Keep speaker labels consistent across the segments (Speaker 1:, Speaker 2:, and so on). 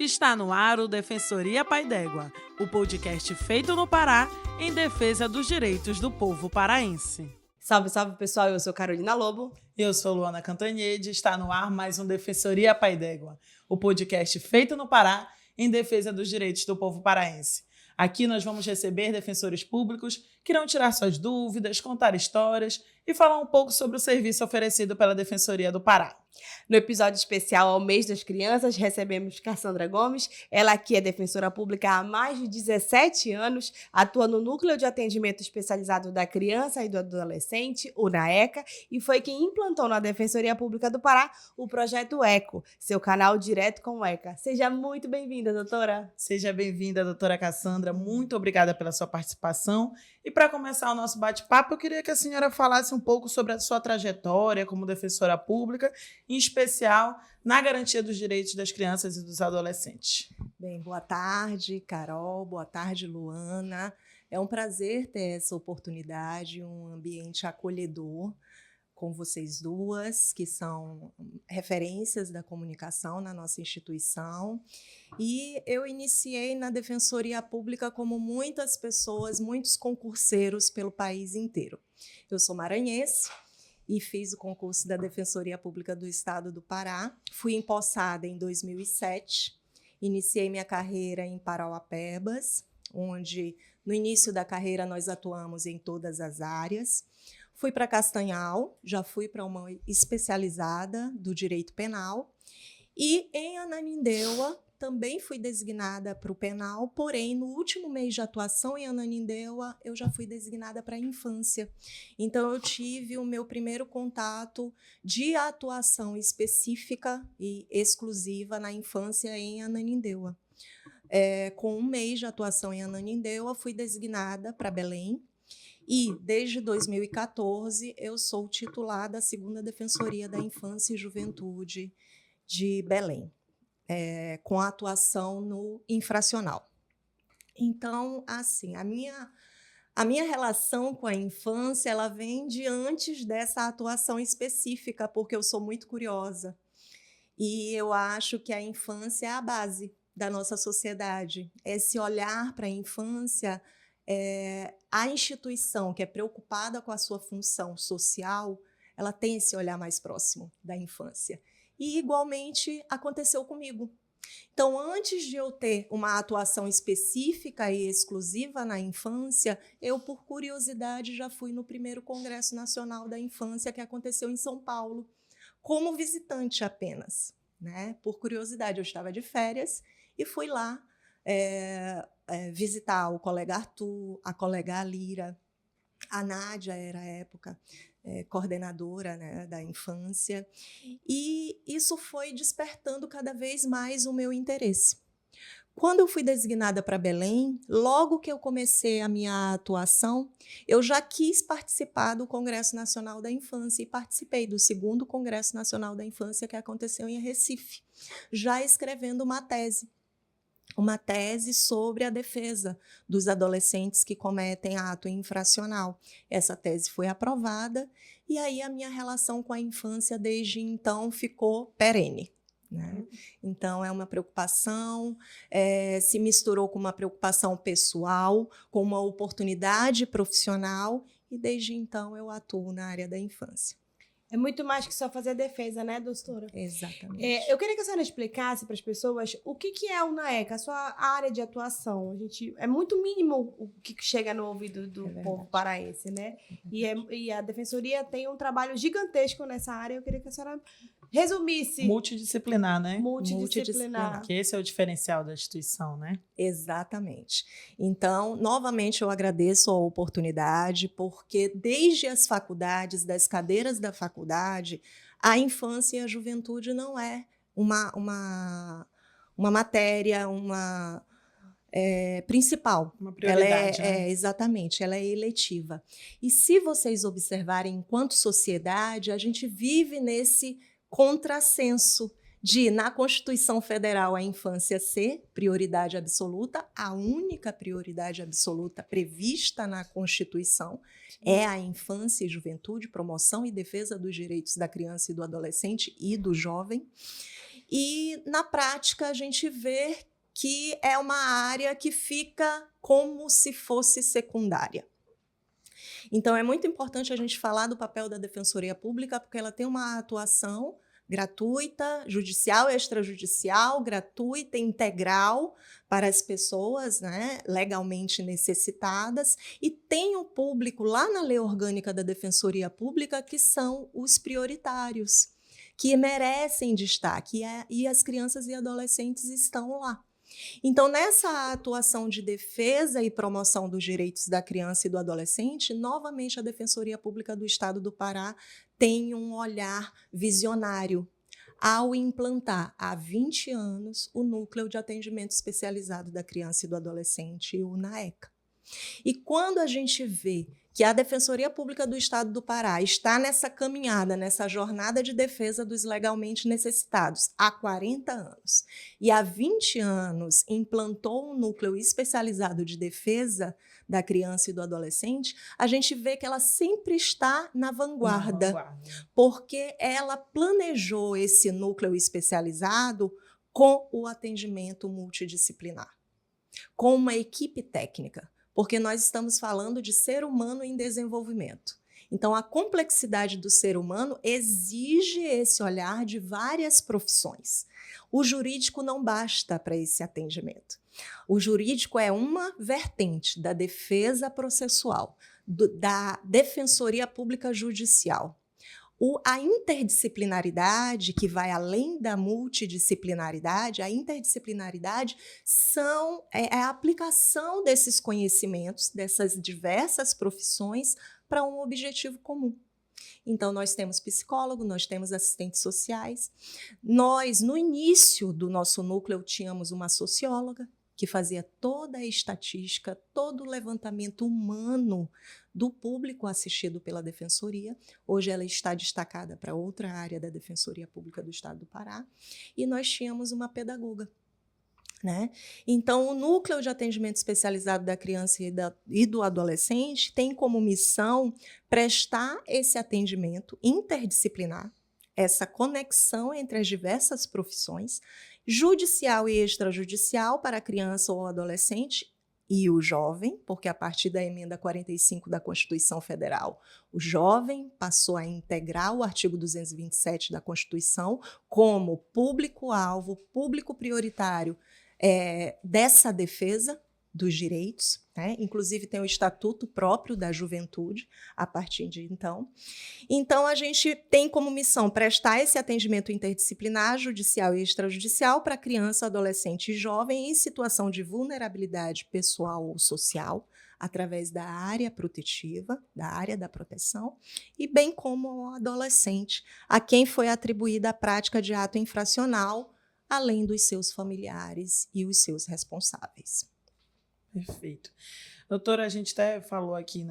Speaker 1: Está no ar o Defensoria Pai d'Égua, o podcast feito no Pará em defesa dos direitos do povo paraense.
Speaker 2: Salve, salve pessoal, eu sou Carolina Lobo.
Speaker 1: Eu sou Luana Cantanhede, está no ar mais um Defensoria Pai d'Égua, o podcast feito no Pará em defesa dos direitos do povo paraense. Aqui nós vamos receber defensores públicos que irão tirar suas dúvidas, contar histórias e falar um pouco sobre o serviço oferecido pela Defensoria do Pará.
Speaker 2: No episódio especial ao Mês das Crianças, recebemos Cassandra Gomes. Ela que é defensora pública há mais de 17 anos, atua no Núcleo de Atendimento Especializado da Criança e do Adolescente, o NAECA, e foi quem implantou na Defensoria Pública do Pará o projeto ECO, seu canal direto com o ECA. Seja muito bem-vinda, doutora.
Speaker 1: Seja bem-vinda, doutora Cassandra. Muito obrigada pela sua participação. E para começar o nosso bate-papo, eu queria que a senhora falasse um pouco sobre a sua trajetória como defensora pública, em especial na garantia dos direitos das crianças e dos adolescentes.
Speaker 3: Bem, boa tarde, Carol, boa tarde, Luana. É um prazer ter essa oportunidade, um ambiente acolhedor com vocês duas, que são referências da comunicação na nossa instituição. E eu iniciei na Defensoria Pública como muitas pessoas, muitos concurseiros pelo país inteiro. Eu sou maranhense e fiz o concurso da Defensoria Pública do Estado do Pará. Fui empossada em 2007, iniciei minha carreira em Parauapebas, onde no início da carreira nós atuamos em todas as áreas. Fui para Castanhal, já fui para uma especializada do direito penal. E em Ananindeua, também fui designada para o penal, porém, no último mês de atuação em Ananindeua, eu já fui designada para a infância. Então, eu tive o meu primeiro contato de atuação específica e exclusiva na infância em Ananindeua. Com um mês de atuação em Ananindeua, fui designada para Belém. E, desde 2014, eu sou titular da 2ª Defensoria da Infância e Juventude de Belém, com atuação no infracional. Então, assim, a minha relação com a infância, ela vem de antes dessa atuação específica, porque eu sou muito curiosa. E eu acho que a infância é a base da nossa sociedade. Esse olhar para a infância, a instituição que é preocupada com a sua função social, ela tem esse olhar mais próximo da infância. E, igualmente, aconteceu comigo. Então, antes de eu ter uma atuação específica e exclusiva na infância, eu, por curiosidade, já fui no primeiro Congresso Nacional da Infância, que aconteceu em São Paulo, como visitante apenas, né? Por curiosidade, eu estava de férias e fui lá visitar o colega Arthur, a colega Alira, a Nádia era, à época, coordenadora, né, da infância, e isso foi despertando cada vez mais o meu interesse. Quando eu fui designada para Belém, logo que eu comecei a minha atuação, eu já quis participar do Congresso Nacional da Infância e participei do 2º Congresso Nacional da Infância, que aconteceu em Recife, já escrevendo uma tese sobre a defesa dos adolescentes que cometem ato infracional. Essa tese foi aprovada e aí a minha relação com a infância desde então ficou perene, né? Então, é uma preocupação, se misturou com uma preocupação pessoal, com uma oportunidade profissional e desde então eu atuo na área da infância.
Speaker 2: É muito mais que só fazer defesa, né, doutora?
Speaker 3: Exatamente.
Speaker 2: Eu queria que a senhora explicasse para as pessoas o que é o NAECA, a sua área de atuação. É muito mínimo o que chega no ouvido do povo paraense, né? E a Defensoria tem um trabalho gigantesco nessa área. Eu queria que a senhora resumisse.
Speaker 1: Multidisciplinar, né?
Speaker 2: Multidisciplinar.
Speaker 1: Que esse é o diferencial da instituição, né?
Speaker 3: Exatamente. Então, novamente, eu agradeço a oportunidade, porque desde as faculdades, das cadeiras da faculdade, a infância e a juventude não é uma matéria, principal.
Speaker 1: Uma prioridade,
Speaker 3: ela
Speaker 1: né?
Speaker 3: Exatamente, ela é eletiva. E se vocês observarem, enquanto sociedade, a gente vive nesse contrassenso de, na Constituição Federal, a infância ser prioridade absoluta, a única prioridade absoluta prevista na Constituição é a infância e juventude, promoção e defesa dos direitos da criança e do adolescente e do jovem. E, na prática, a gente vê que é uma área que fica como se fosse secundária. Então, é muito importante a gente falar do papel da Defensoria Pública, porque ela tem uma atuação gratuita, judicial, extrajudicial, gratuita, integral para as pessoas, né, legalmente necessitadas, e tem o público lá na Lei Orgânica da Defensoria Pública que são os prioritários, que merecem destaque, e as crianças e adolescentes estão lá. Então, nessa atuação de defesa e promoção dos direitos da criança e do adolescente, novamente a Defensoria Pública do Estado do Pará tem um olhar visionário ao implantar há 20 anos o Núcleo de Atendimento Especializado da Criança e do Adolescente, o NAECA. E quando a gente vê que a Defensoria Pública do Estado do Pará está nessa caminhada, nessa jornada de defesa dos legalmente necessitados há 40 anos, e há 20 anos implantou um núcleo especializado de defesa da criança e do adolescente, a gente vê que ela sempre está na vanguarda, porque ela planejou esse núcleo especializado com o atendimento multidisciplinar, com uma equipe técnica, porque nós estamos falando de ser humano em desenvolvimento. Então, a complexidade do ser humano exige esse olhar de várias profissões. O jurídico não basta para esse atendimento. O jurídico é uma vertente da defesa processual, da Defensoria Pública Judicial. A interdisciplinaridade, que vai além da multidisciplinaridade, a interdisciplinaridade é a aplicação desses conhecimentos, dessas diversas profissões, para um objetivo comum. Então, nós temos psicólogo, nós temos assistentes sociais. Nós, no início do nosso núcleo, tínhamos uma socióloga, que fazia toda a estatística, todo o levantamento humano do público assistido pela Defensoria. Hoje ela está destacada para outra área da Defensoria Pública do Estado do Pará. E nós tínhamos uma pedagoga, né? Então, o Núcleo de Atendimento Especializado da Criança e do Adolescente tem como missão prestar esse atendimento interdisciplinar, essa conexão entre as diversas profissões, judicial e extrajudicial para a criança ou adolescente e o jovem, porque a partir da emenda 45 da Constituição Federal, o jovem passou a integrar o artigo 227 da Constituição como público-alvo, público prioritário dessa defesa dos direitos, né? Inclusive tem o Estatuto próprio da Juventude a partir de então. Então, a gente tem como missão prestar esse atendimento interdisciplinar, judicial e extrajudicial para criança, adolescente e jovem em situação de vulnerabilidade pessoal ou social, através da área protetiva, da área da proteção, e bem como ao adolescente, a quem foi atribuída a prática de ato infracional, além dos seus familiares e os seus responsáveis.
Speaker 1: Perfeito. Doutora, a gente até falou aqui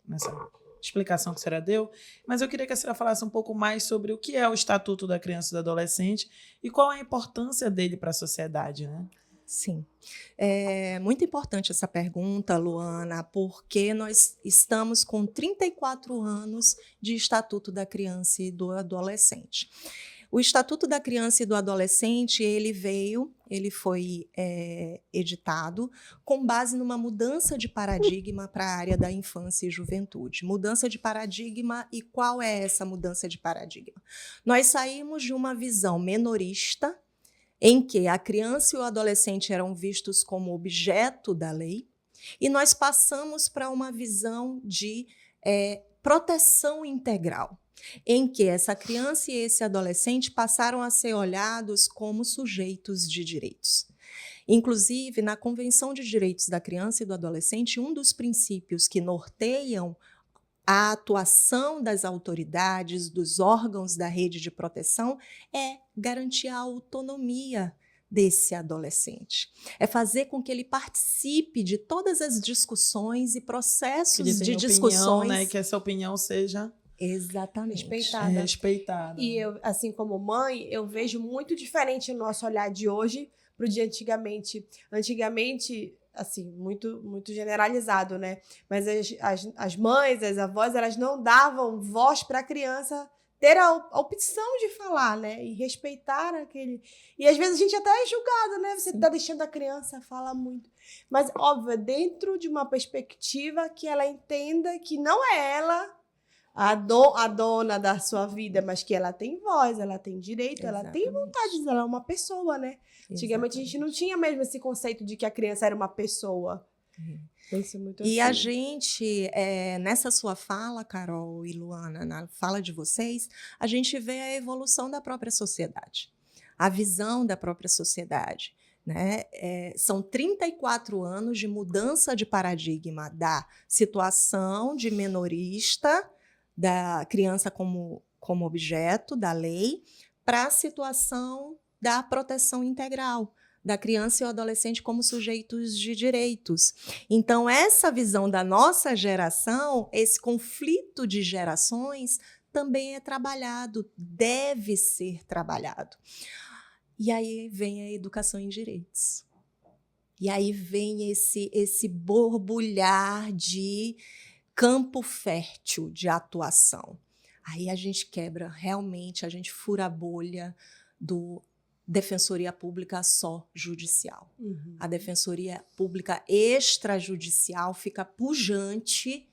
Speaker 1: nessa explicação que a senhora deu, mas eu queria que a senhora falasse um pouco mais sobre o que é o Estatuto da Criança e do Adolescente e qual a importância dele para a sociedade, né?
Speaker 3: Sim. É muito importante essa pergunta, Luana, porque nós estamos com 34 anos de Estatuto da Criança e do Adolescente. O Estatuto da Criança e do Adolescente, ele foi editado com base numa mudança de paradigma para a área da infância e juventude. Mudança de paradigma, e qual é essa mudança de paradigma? Nós saímos de uma visão menorista, em que a criança e o adolescente eram vistos como objeto da lei, e nós passamos para uma visão de proteção integral, em que essa criança e esse adolescente passaram a ser olhados como sujeitos de direitos. Inclusive, na Convenção de Direitos da Criança e do Adolescente, um dos princípios que norteiam a atuação das autoridades, dos órgãos da rede de proteção, é garantir a autonomia desse adolescente. É fazer com que ele participe de todas as discussões e processos de discussões.
Speaker 1: Né? Que essa opinião seja...
Speaker 3: Exatamente.
Speaker 1: Respeitada.
Speaker 2: E eu, assim como mãe, eu vejo muito diferente o nosso olhar de hoje para o de antigamente. Antigamente, assim, muito generalizado, né? Mas as mães, as avós, elas não davam voz para a criança ter a opção de falar, né? E respeitar aquele... E às vezes a gente até é julgado, né? Você tá deixando a criança falar muito. Mas, óbvio, dentro de uma perspectiva que ela entenda que não é ela a dona da sua vida, mas que ela tem voz, ela tem direito, ela tem vontade, ela é uma pessoa, né? Antigamente a gente não tinha mesmo esse conceito de que a criança era uma pessoa. Penso muito
Speaker 3: E
Speaker 2: assim.
Speaker 3: a gente, nessa sua fala, Carol e Luana, na fala de vocês, a gente vê a evolução da própria sociedade, a visão da própria sociedade. Né? São 34 anos de mudança de paradigma da situação de minorista, da criança como objeto da lei, para a situação da proteção integral, da criança e o adolescente como sujeitos de direitos. Então, essa visão da nossa geração, esse conflito de gerações, também é trabalhado, deve ser trabalhado. E aí vem a educação em direitos. E aí vem esse borbulhar de campo fértil de atuação. Aí a gente quebra, realmente, a gente fura a bolha do Defensoria Pública só judicial. A Defensoria Pública extrajudicial fica pujante,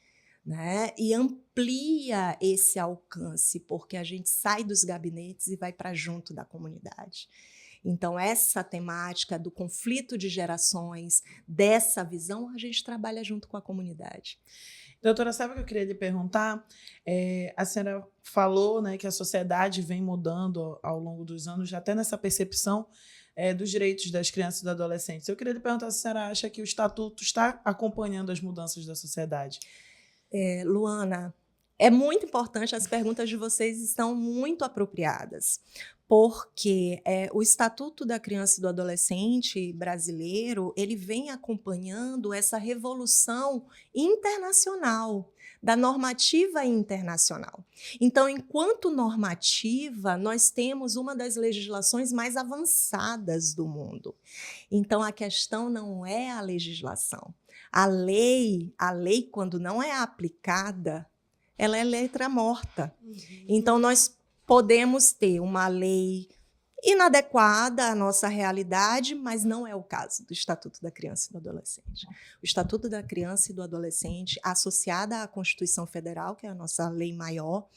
Speaker 3: né, e amplia esse alcance, porque a gente sai dos gabinetes e vai para junto da comunidade. Então, essa temática do conflito de gerações, dessa visão, a gente trabalha junto com a comunidade.
Speaker 1: Doutora, sabe o que eu queria lhe perguntar? A senhora falou, né, que a sociedade vem mudando ao longo dos anos, até nessa percepção dos direitos das crianças e dos adolescentes. Eu queria lhe perguntar se a senhora acha que o Estatuto está acompanhando as mudanças da sociedade.
Speaker 3: Luana, é muito importante, as perguntas de vocês estão muito apropriadas, porque o Estatuto da Criança e do Adolescente brasileiro, ele vem acompanhando essa revolução internacional, da normativa internacional. Então, enquanto normativa, nós temos uma das legislações mais avançadas do mundo. Então, a questão não é a legislação. A lei, quando não é aplicada, ela é letra morta. Então, nós podemos ter uma lei inadequada à nossa realidade, mas não é o caso do Estatuto da Criança e do Adolescente. O Estatuto da Criança e do Adolescente, associada à Constituição Federal, que é a nossa lei maior,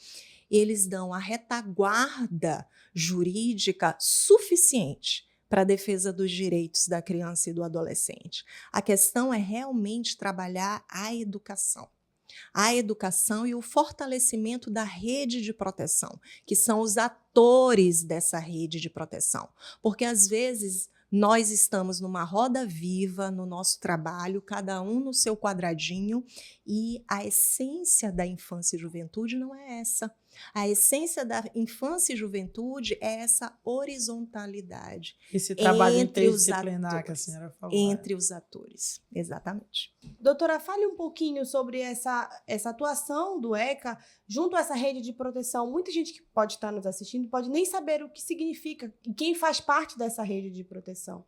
Speaker 3: eles dão a retaguarda jurídica suficiente para a defesa dos direitos da criança e do adolescente. A questão é realmente trabalhar a educação e o fortalecimento da rede de proteção, que são os atores dessa rede de proteção. Porque, às vezes, nós estamos numa roda viva no nosso trabalho, cada um no seu quadradinho, e a essência da infância e juventude não é essa. A essência da infância e juventude é essa horizontalidade.
Speaker 1: Esse trabalho interdisciplinar que a senhora falou.
Speaker 3: Entre os atores, exatamente.
Speaker 2: Doutora, fale um pouquinho sobre essa atuação do ECA junto a essa rede de proteção. Muita gente que pode estar nos assistindo pode nem saber o que significa e quem faz parte dessa rede de proteção.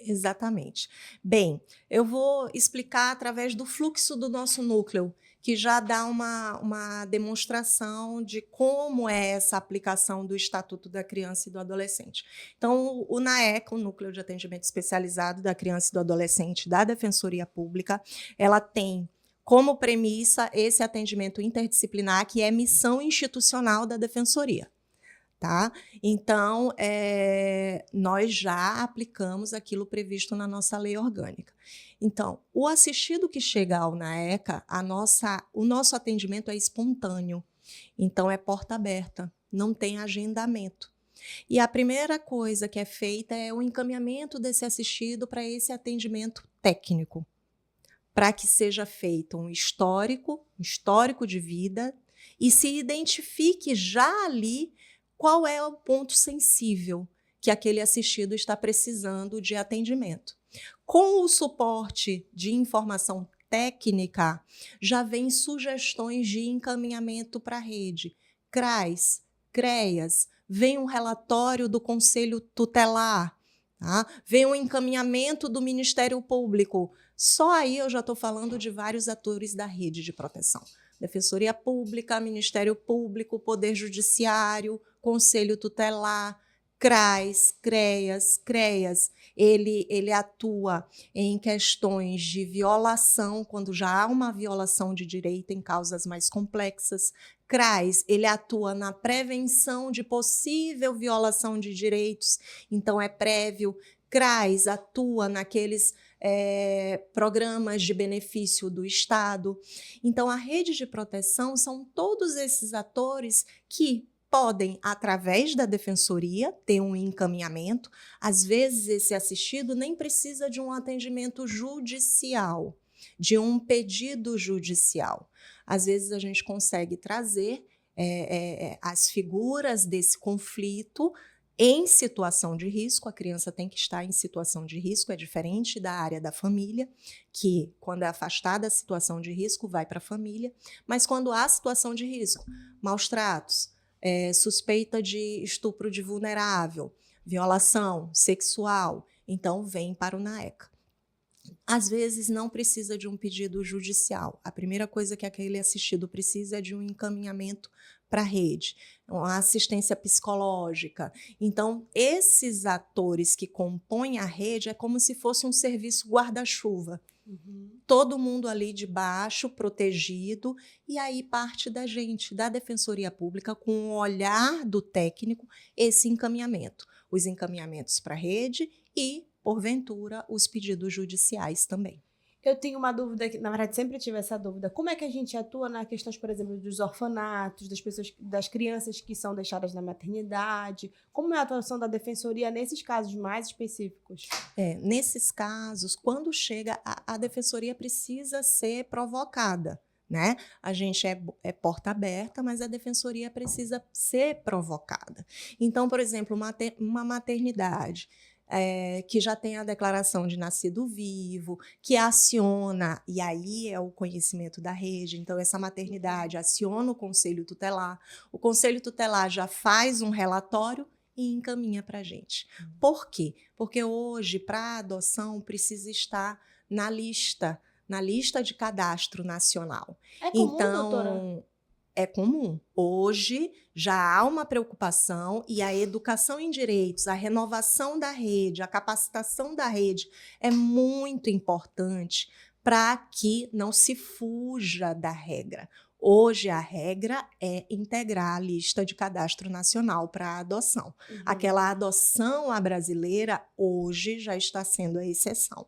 Speaker 3: Exatamente. Bem, eu vou explicar através do fluxo do nosso núcleo, que já dá uma demonstração de como é essa aplicação do Estatuto da Criança e do Adolescente. Então, o NAECA, o Núcleo de Atendimento Especializado da Criança e do Adolescente da Defensoria Pública, ela tem como premissa esse atendimento interdisciplinar, que é missão institucional da Defensoria. Tá? Então, nós já aplicamos aquilo previsto na nossa lei orgânica. Então, o assistido que chega ao NAECA, o nosso atendimento é espontâneo. Então, é porta aberta, não tem agendamento. E a primeira coisa que é feita é o encaminhamento desse assistido para esse atendimento técnico, para que seja feito um histórico de vida e se identifique já ali qual é o ponto sensível que aquele assistido está precisando de atendimento. Com o suporte de informação técnica, já vem sugestões de encaminhamento para a rede. CRAS, CREAS, vem um relatório do Conselho Tutelar, tá? Vem um encaminhamento do Ministério Público. Só aí eu já estou falando de vários atores da rede de proteção. Defensoria Pública, Ministério Público, Poder Judiciário, Conselho Tutelar, CRAS, CREAS, ele atua em questões de violação, quando já há uma violação de direito em causas mais complexas. CRAS, ele atua na prevenção de possível violação de direitos, então é prévio. CRAS atua naqueles programas de benefício do Estado. Então, a rede de proteção são todos esses atores que podem, através da defensoria, ter um encaminhamento. Às vezes, esse assistido nem precisa de um atendimento judicial, de um pedido judicial. Às vezes, a gente consegue trazer as figuras desse conflito em situação de risco. A criança tem que estar em situação de risco, é diferente da área da família, que quando é afastada da situação de risco, vai para a família. Mas quando há situação de risco, maus tratos, suspeita de estupro de vulnerável, violação sexual, então vem para o NAECA. Às vezes não precisa de um pedido judicial. A primeira coisa que aquele assistido precisa é de um encaminhamento para a rede, uma assistência psicológica. Então, esses atores que compõem a rede é como se fosse um serviço guarda-chuva. Todo mundo ali de baixo, protegido, e aí parte da gente, da Defensoria Pública, com o olhar do técnico, esse encaminhamento. Os encaminhamentos para a rede e, porventura, os pedidos judiciais também.
Speaker 2: Eu tenho uma dúvida, que na verdade sempre tive essa dúvida. Como é que a gente atua nas questões, por exemplo, dos orfanatos, das crianças que são deixadas na maternidade? Como é a atuação da Defensoria nesses casos mais específicos?
Speaker 3: Nesses casos, quando chega, a Defensoria precisa ser provocada, né? A gente é porta aberta, mas a Defensoria precisa ser provocada. Então, por exemplo, uma maternidade que já tem a declaração de nascido vivo, que aciona, e aí é o conhecimento da rede, então essa maternidade aciona o Conselho Tutelar, o Conselho Tutelar já faz um relatório e encaminha para a gente. Por quê? Porque hoje, para a adoção, precisa estar na lista de cadastro nacional.
Speaker 2: É comum, doutora?
Speaker 3: É comum. Hoje já há uma preocupação e a educação em direitos, a renovação da rede, a capacitação da rede é muito importante para que não se fuja da regra. Hoje a regra é integrar a lista de cadastro nacional para a adoção. Aquela adoção à brasileira hoje já está sendo a exceção.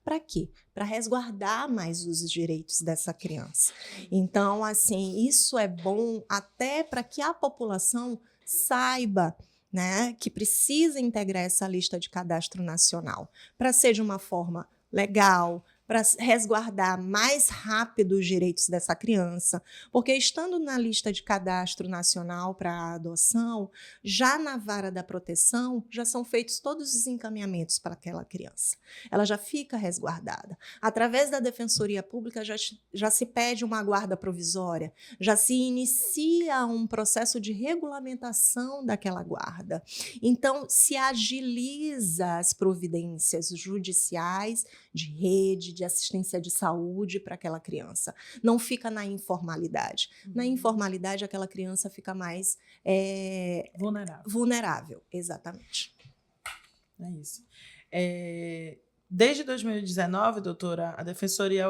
Speaker 3: Para quê? Para resguardar mais os direitos dessa criança. Então, assim, isso é bom até para que a população saiba, né, que precisa integrar essa lista de cadastro nacional, para ser de uma forma legal, para resguardar mais rápido os direitos dessa criança, porque estando na lista de cadastro nacional para a adoção, já na vara da proteção, já são feitos todos os encaminhamentos para aquela criança. Ela já fica resguardada. Através da Defensoria Pública já se pede uma guarda provisória, já se inicia um processo de regulamentação daquela guarda. Então, se agiliza as providências judiciais, de rede, de assistência de saúde para aquela criança. Não fica na informalidade. Na informalidade, aquela criança fica mais vulnerável. Exatamente.
Speaker 1: É isso. Desde 2019, doutora, a Defensoria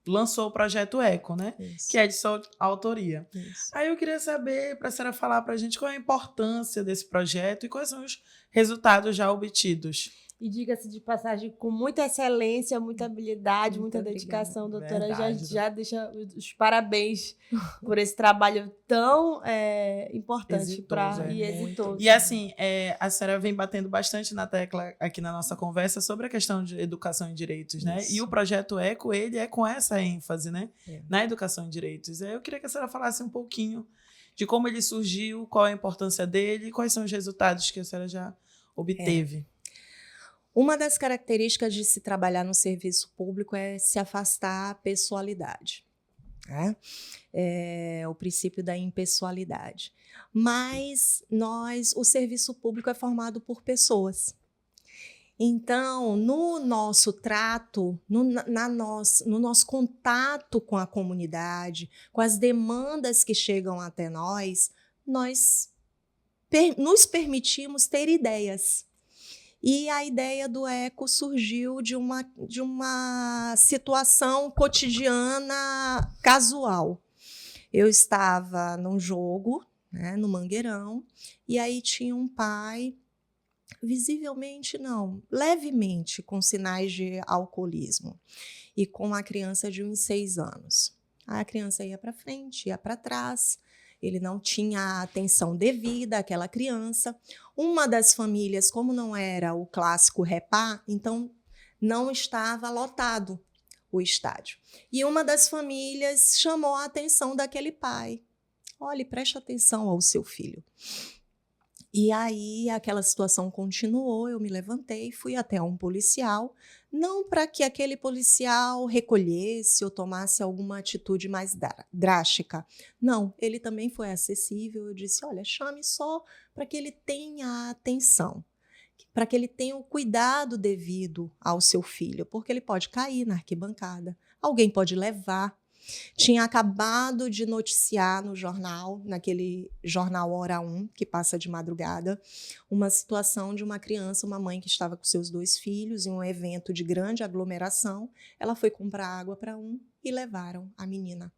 Speaker 1: lançou o projeto ECO, né?
Speaker 3: Isso.
Speaker 1: Que é de sua autoria.
Speaker 3: Isso.
Speaker 1: Aí eu queria saber, para a senhora falar para a gente qual é a importância desse projeto e quais são os resultados já obtidos.
Speaker 2: E diga-se de passagem, com muita excelência, muita habilidade, muita
Speaker 3: Muito
Speaker 2: dedicação,
Speaker 1: obrigada.
Speaker 2: doutora.
Speaker 1: Verdade,
Speaker 2: Já deixa os parabéns por esse trabalho tão importante e exitoso.
Speaker 1: E assim, a senhora vem batendo bastante na tecla aqui na nossa conversa sobre a questão de educação em direitos, né?
Speaker 3: Isso.
Speaker 1: E o projeto ECO, ele é com essa ênfase, né?
Speaker 3: É.
Speaker 1: Na educação em direitos. Eu queria que a senhora falasse um pouquinho de como ele surgiu, qual a importância dele e quais são os resultados que a senhora já obteve.
Speaker 3: Uma das características de se trabalhar no serviço público é se afastar a pessoalidade, né? O princípio da impessoalidade. Mas o serviço público é formado por pessoas. Então, no nosso trato, no nosso contato com a comunidade, com as demandas que chegam até nós nos permitimos ter ideias. E a ideia do eco surgiu de uma situação cotidiana casual. Eu estava num jogo, né, no Mangueirão, e aí tinha um pai, visivelmente não, levemente com sinais de alcoolismo, e com uma criança de uns 6 anos. A criança ia para frente, ia para trás, ele não tinha a atenção devida àquela criança. Uma das famílias, como não era o clássico repá, então não estava lotado o estádio. E uma das famílias chamou a atenção daquele pai. Olhe, preste atenção ao seu filho. E aí aquela situação continuou, eu me levantei, fui até um policial, não para que aquele policial recolhesse ou tomasse alguma atitude mais drástica. Não, ele também foi acessível, eu disse, olha, chame só para que ele tenha atenção, para que ele tenha o cuidado devido ao seu filho, porque ele pode cair na arquibancada, alguém pode levar. Tinha acabado de noticiar no jornal, naquele jornal Hora 1, que passa de madrugada, uma situação de uma criança, uma mãe que estava com seus 2 filhos em um evento de grande aglomeração. Ela foi comprar água para um e levaram a menina.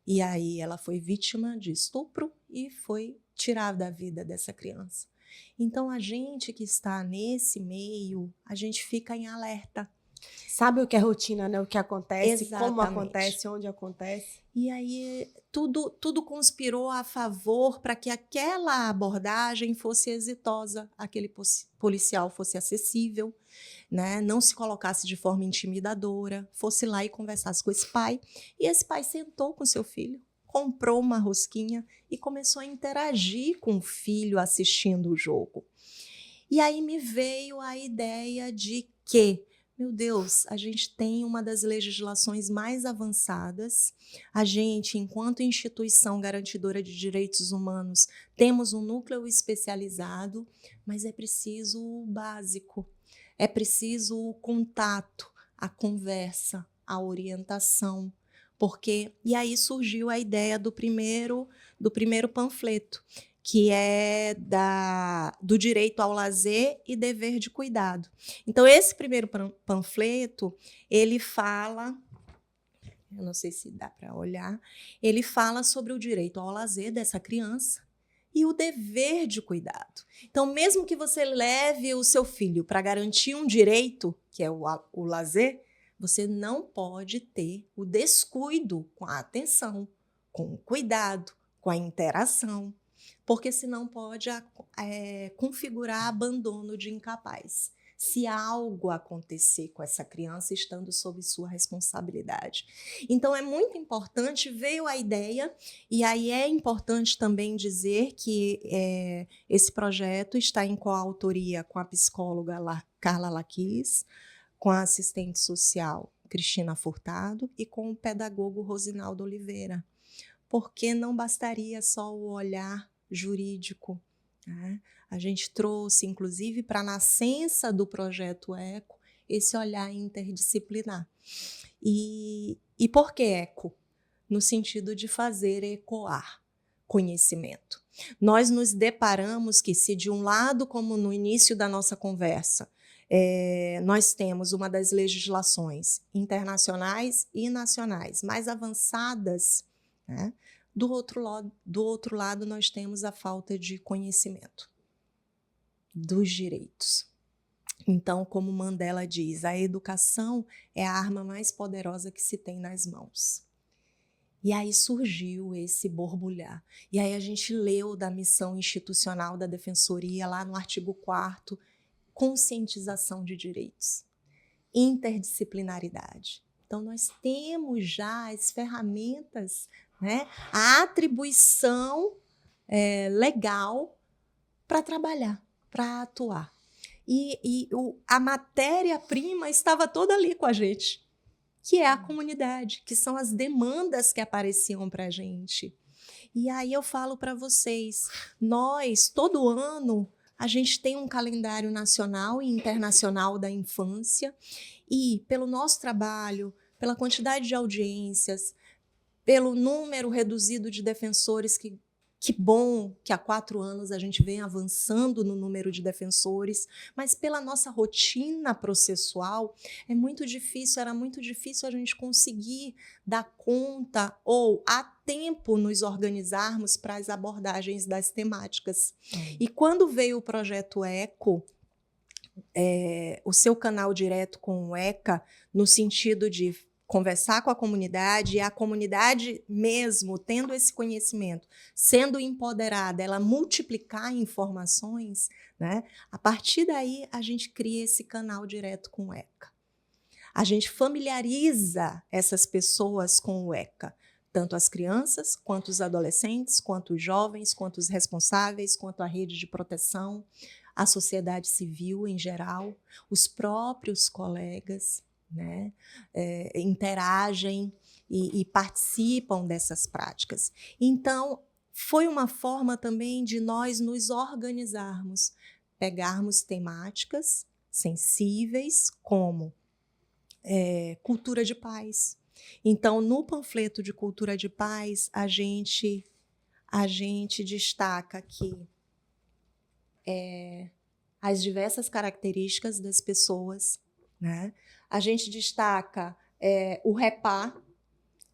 Speaker 3: E aí ela foi vítima de estupro e foi tirada a vida dessa criança. Então a gente que está nesse meio, a gente fica em alerta.
Speaker 2: Sabe o que é rotina, né? O que acontece,
Speaker 3: Exatamente.
Speaker 2: como acontece, onde acontece.
Speaker 3: E aí tudo conspirou a favor para que aquela abordagem fosse exitosa, aquele policial fosse acessível, né? Não se colocasse de forma intimidadora, fosse lá e conversasse com esse pai. E esse pai sentou com seu filho, comprou uma rosquinha e começou a interagir com o filho assistindo o jogo. E aí me veio a ideia de que, meu Deus, a gente tem uma das legislações mais avançadas. A gente, enquanto instituição garantidora de direitos humanos, temos um núcleo especializado, mas é preciso o básico. É preciso o contato, a conversa, a orientação. E aí surgiu a ideia do primeiro panfleto, que é do direito ao lazer e dever de cuidado. Então, esse primeiro panfleto, ele fala, eu não sei se dá para olhar, ele fala sobre o direito ao lazer dessa criança e o dever de cuidado. Então, mesmo que você leve o seu filho para garantir um direito, que é o lazer, você não pode ter o descuido com a atenção, com o cuidado, com a interação, porque senão pode configurar abandono de incapaz, se algo acontecer com essa criança estando sob sua responsabilidade. Então, é muito importante, veio a ideia, e aí é importante também dizer que esse projeto está em coautoria com a psicóloga Carla Laquis, com a assistente social Cristina Furtado e com o pedagogo Rosinaldo Oliveira, porque não bastaria só o olhar jurídico, né? A gente trouxe, inclusive, para a nascença do projeto ECO, esse olhar interdisciplinar. E por que ECO? No sentido de fazer ecoar conhecimento. Nós nos deparamos que, se de um lado, como no início da nossa conversa, nós temos uma das legislações internacionais e nacionais mais avançadas, né? Do outro lado, nós temos a falta de conhecimento dos direitos. Então, como Mandela diz, a educação é a arma mais poderosa que se tem nas mãos. E aí surgiu esse borbulhar. E aí a gente leu da missão institucional da Defensoria, lá no artigo 4º, conscientização de direitos, interdisciplinaridade. Então, nós temos já as ferramentas, né, a atribuição legal para trabalhar, para atuar. E a matéria-prima estava toda ali com a gente, que é a comunidade, que são as demandas que apareciam para a gente. E aí eu falo para vocês, nós, todo ano, A gente tem um calendário nacional e internacional da infância e, pelo nosso trabalho, pela quantidade de audiências, pelo número reduzido de defensores, que bom que há 4 anos a gente vem avançando no número de defensores, mas pela nossa rotina processual, era muito difícil a gente conseguir dar conta ou a tempo nos organizarmos para as abordagens das temáticas. E quando veio o projeto ECO, o seu canal direto com o ECA, no sentido de conversar com a comunidade e a comunidade mesmo tendo esse conhecimento, sendo empoderada, ela multiplicar informações, né? A partir daí a gente cria esse canal direto com o ECA. A gente familiariza essas pessoas com o ECA, tanto as crianças, quanto os adolescentes, quanto os jovens, quanto os responsáveis, quanto a rede de proteção, a sociedade civil em geral, os próprios colegas, né, interagem e participam dessas práticas. Então, foi uma forma também de nós nos organizarmos, pegarmos temáticas sensíveis como cultura de paz. Então, no panfleto de cultura de paz, a gente destaca que as diversas características das pessoas, né? A gente destaca o repá,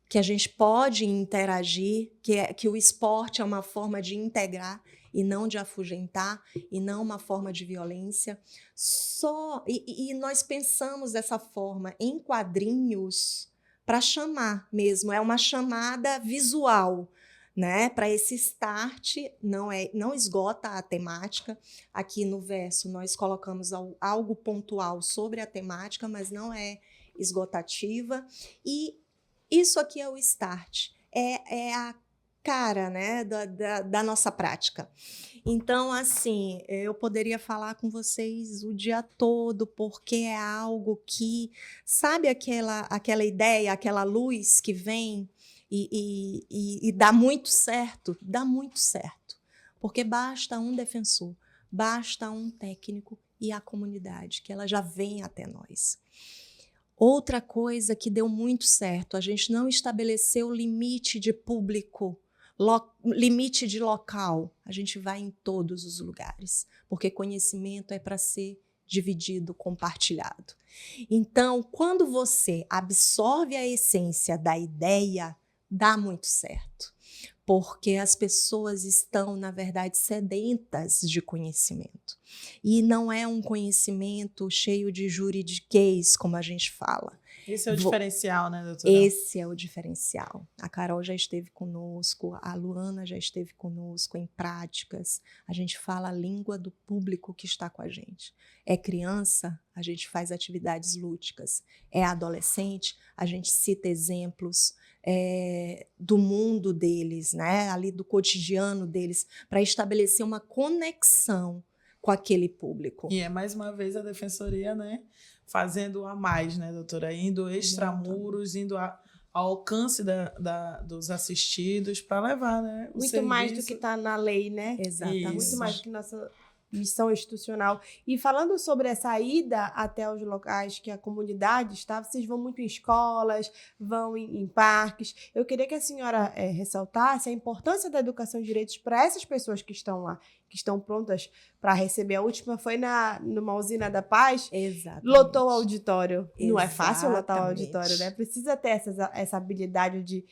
Speaker 3: que a gente pode interagir, que o esporte é uma forma de integrar e não de afugentar, e não uma forma de violência. E nós pensamos dessa forma em quadrinhos para chamar mesmo, é uma chamada visual, né? Para esse start, não esgota a temática. Aqui no verso nós colocamos algo pontual sobre a temática, mas não é esgotativa. E isso aqui é o start, é a cara, né, da nossa prática. Então, assim, eu poderia falar com vocês o dia todo, porque é algo que, sabe aquela ideia, aquela luz que vem e dá muito certo, porque basta um defensor, basta um técnico e a comunidade, que ela já vem até nós. Outra coisa que deu muito certo, a gente não estabeleceu limite de público, limite de local, a gente vai em todos os lugares, porque conhecimento é para ser dividido, compartilhado. Então, quando você absorve a essência da ideia, dá muito certo, porque as pessoas estão, na verdade, sedentas de conhecimento. E não é um conhecimento cheio de juridiquês, como a gente fala.
Speaker 1: Esse é o diferencial, né, doutora?
Speaker 3: Esse é o diferencial. A Carol já esteve conosco, a Luana já esteve conosco em práticas. A gente fala a língua do público que está com a gente. É criança, a gente faz atividades lúdicas. É adolescente, a gente cita exemplos do mundo deles, né? Ali do cotidiano deles, para estabelecer uma conexão com aquele público.
Speaker 1: E é mais uma vez a defensoria, né, fazendo a mais, né, doutora? Indo extramuros, indo ao alcance dos assistidos para levar, né, o
Speaker 2: muito
Speaker 1: serviço.
Speaker 2: mais do que está na lei, né?
Speaker 3: Exatamente.
Speaker 2: Muito mais do que nossa missão institucional. E falando sobre essa ida até os locais que a comunidade está, vocês vão muito em escolas, vão em parques. Eu queria que a senhora ressaltasse a importância da educação de direitos para essas pessoas que estão lá, que estão prontas para receber. A última foi numa usina da Paz.
Speaker 3: Exatamente.
Speaker 2: Lotou o auditório.
Speaker 3: Exatamente.
Speaker 2: Não é fácil lotar o auditório, né? Precisa ter essa habilidade de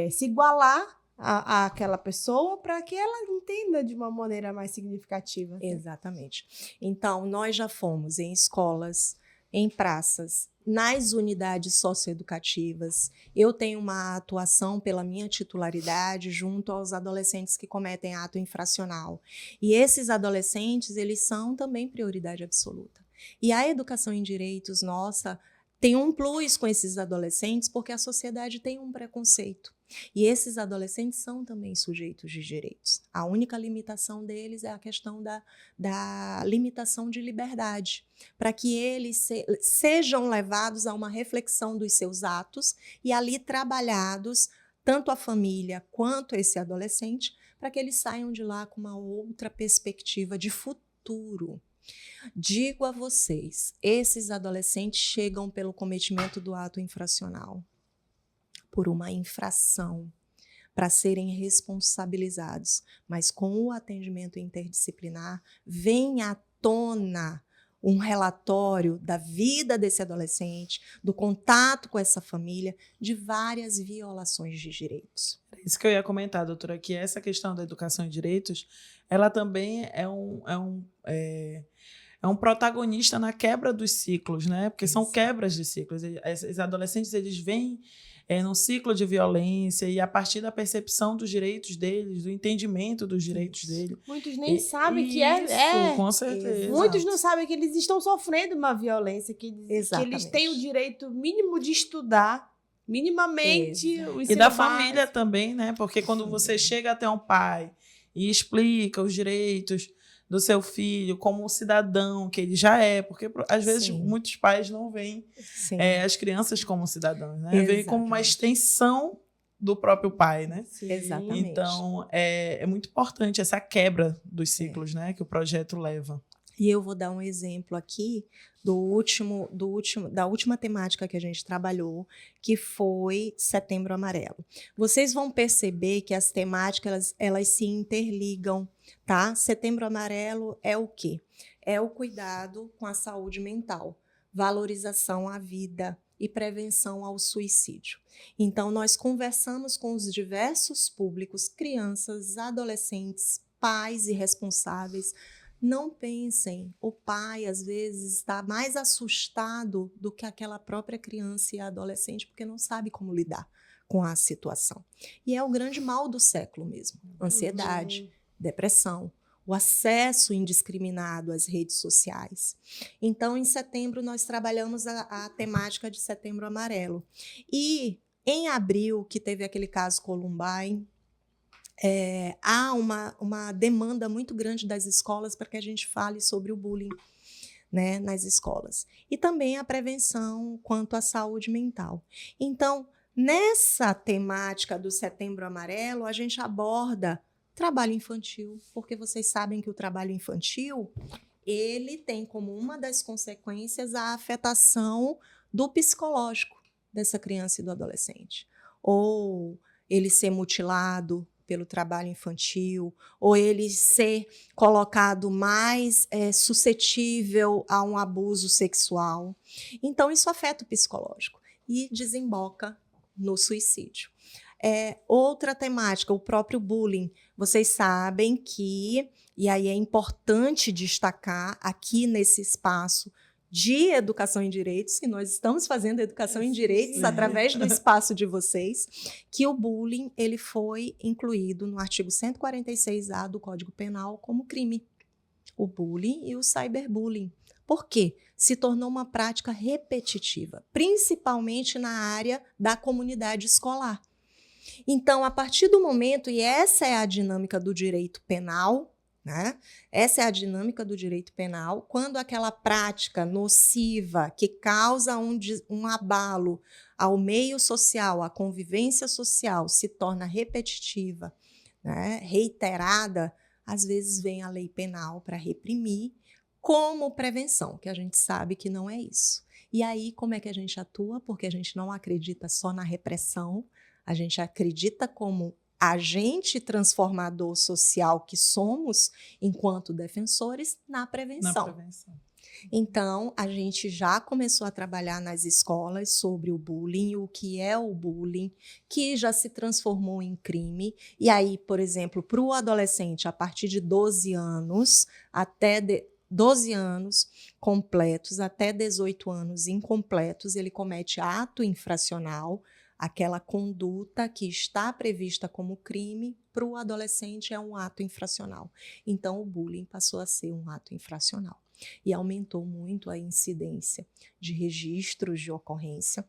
Speaker 2: se igualar àquela pessoa para que ela entenda de uma maneira mais significativa.
Speaker 3: Exatamente. Então, nós já fomos em escolas, em praças, nas unidades socioeducativas. Eu tenho uma atuação pela minha titularidade junto aos adolescentes que cometem ato infracional. E esses adolescentes, eles são também prioridade absoluta. E a educação em direitos, nossa, tem um plus com esses adolescentes porque a sociedade tem um preconceito. E esses adolescentes são também sujeitos de direitos. A única limitação deles é a questão da limitação de liberdade, para que eles sejam levados a uma reflexão dos seus atos e ali trabalhados, tanto a família quanto esse adolescente, para que eles saiam de lá com uma outra perspectiva de futuro futuro. Digo a vocês, esses adolescentes chegam pelo cometimento do ato infracional, por uma infração, para serem responsabilizados. Mas com o atendimento interdisciplinar, vem à tona um relatório da vida desse adolescente, do contato com essa família, de várias violações de direitos.
Speaker 1: Isso que eu ia comentar, doutora, que essa questão da educação e direitos, ela também é um protagonista na quebra dos ciclos, né? Porque são quebras de ciclos. Esses adolescentes, eles vêm num ciclo de violência e a partir da percepção dos direitos deles, do entendimento dos direitos deles.
Speaker 2: Muitos nem sabem que
Speaker 1: Isso, com certeza.
Speaker 2: Muitos não sabem que eles estão sofrendo uma violência, que eles têm o direito mínimo de estudar, minimamente.
Speaker 1: E da família também, né? Porque quando você chega até um pai e explica os direitos do seu filho como um cidadão que ele já é, porque às vezes muitos pais não veem as crianças como cidadãos, né? Veem como uma extensão do próprio pai, né?
Speaker 3: Sim. Exatamente.
Speaker 1: Então, é muito importante essa quebra dos ciclos, né? Que o projeto leva.
Speaker 3: E eu vou dar um exemplo aqui da última temática que a gente trabalhou, que foi Setembro Amarelo. Vocês vão perceber que as temáticas elas se interligam, tá? Setembro Amarelo é o quê? É o cuidado com a saúde mental, valorização à vida e prevenção ao suicídio. Então, nós conversamos com os diversos públicos, crianças, adolescentes, pais e responsáveis. Não pensem, o pai às vezes está mais assustado do que aquela própria criança e adolescente, porque não sabe como lidar com a situação. E é o grande mal do século mesmo, ansiedade, depressão, o acesso indiscriminado às redes sociais. Então, em setembro, nós trabalhamos a temática de Setembro Amarelo. E em abril, que teve aquele caso Columbine, há uma demanda muito grande das escolas para que a gente fale sobre o bullying, né, nas escolas. E também a prevenção quanto à saúde mental. Então, nessa temática do Setembro Amarelo, a gente aborda trabalho infantil, porque vocês sabem que o trabalho infantil, ele tem como uma das consequências a afetação do psicológico dessa criança e do adolescente. Ou ele ser mutilado pelo trabalho infantil, ou ele ser colocado mais suscetível a um abuso sexual. Então, isso afeta o psicológico e desemboca no suicídio. Outra temática, o próprio bullying. Vocês sabem que, e aí é importante destacar aqui nesse espaço de educação em direitos, que nós estamos fazendo educação em direitos através do espaço de vocês, que o bullying ele foi incluído no artigo 146A do Código Penal como crime. O bullying e o cyberbullying. Por quê? Se tornou uma prática repetitiva, principalmente na área da comunidade escolar. Então, a partir do momento, e essa é a dinâmica do direito penal, né? Essa é a dinâmica do direito penal, quando aquela prática nociva que causa um abalo ao meio social, à convivência social, se torna repetitiva, né? Reiterada, às vezes vem a lei penal para reprimir, como prevenção, que a gente sabe que não é isso. E aí, como é que a gente atua? Porque a gente não acredita só na repressão, a gente acredita como agente transformador social que somos, enquanto defensores, na prevenção. Então, a gente já começou a trabalhar nas escolas sobre o bullying, o que é o bullying, que já se transformou em crime. E aí, por exemplo, para o adolescente, a partir de 12 anos, até 12 anos completos, até 18 anos incompletos, ele comete ato infracional. Aquela conduta que está prevista como crime, para o adolescente é um ato infracional. Então, o bullying passou a ser um ato infracional. E aumentou muito a incidência de registros de ocorrência